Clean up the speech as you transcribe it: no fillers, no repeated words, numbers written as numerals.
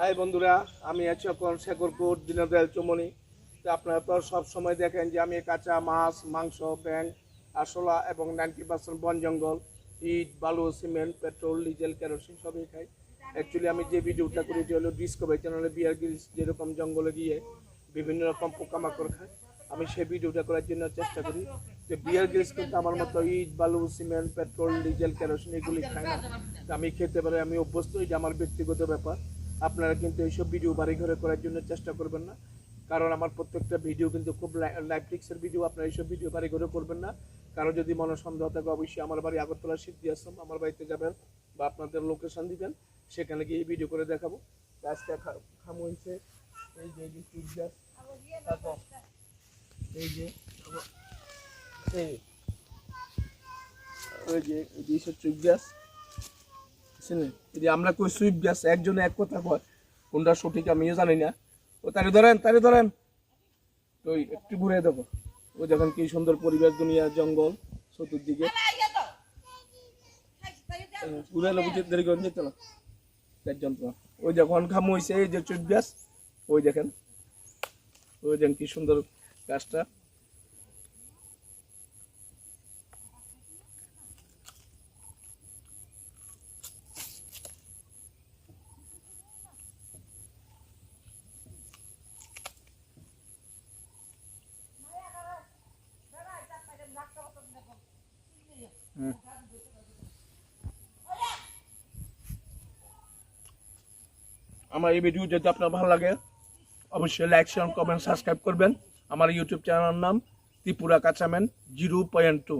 High বন্ধুরা, আমি আছি এখন শেখরপুর দীনদয়াল চৌমনি। তো আপনারা তো সব সময় দেখেন যে আমি কাঁচা মাছ, মাংস, ব্যাং, আরশোলা এবং 90% বন জঙ্গল, ইট, বালু, সিমেন্ট, পেট্রোল, ডিজেল, কেরোসিন সবই খাই। অ্যাকচুয়ালি আমি যে ভিডিওটা করি যে হলো ডিসকভারি চ্যানেলে বিয়ার গ্রিলস যেরকম জঙ্গলে গিয়ে বিভিন্ন রকম পোকামাকড় খায়, আমি সেই ভিডিওটা করার জন্য চেষ্টা করি। যে বিয়ার গ্রিলস কিন্তু আমার মতো ইট, বালু, সিমেন্ট, পেট্রোল, ডিজেল, কেরোসিন এগুলি খায় না। আমি খেতে পারি, আমি অভ্যস্ত, এটা আমার ব্যক্তিগত ব্যাপার। আপনারা কিন্তু এইসব ভিডিও বাড়ি ঘরে করার জন্য চেষ্টা করবেন না, কারণ আমার প্রত্যেকটা ভিডিও কিন্তু খুব লাইভ টিক্সের ভিডিও। আপনারা এইসব ভিডিও বাড়ি ঘরে করবেন না। কারো যদি মনে সন্দেহ থাকে অবশ্যই আমার বাড়ি আগরতলা সিদ্ধি আশ্রম, আমার বাড়িতে যাবেন বা আপনাদের লোকেশন দিবেন, সেখানে গিয়ে ভিডিও করে দেখাবো। গাছটা খামো হয়েছে, এই যে চুপ গাছ, এই যে ওই যে এইসব চুপ গাছ, আমরা কই সুইপ গাছ, একজনে এক কথা কয়, কোনটা সঠিক আমিও জানি না। ও তারে ধরেন তো একটু ঘুরে দেবো। ও দেখেন কি সুন্দর পরিবেশ, দুনিয়া, জঙ্গল চতুর্দিকে। ঘুরে এলো বুঝে, দেরি করে যেত না চারজন। তো ওই যখন খামু হয়েছে এই যে চুপ গাছ, ওই দেখেন কি সুন্দর গাছটা। আমার এই ভিডিও যদি আপনার ভালো লাগে অবশ্যই লাইক, শেয়ার, কমেন্ট, সাবস্ক্রাইব করবেন। আমার ইউটিউব চ্যানেলের নাম ত্রিপুরা কাঁচাম্যান 0.2।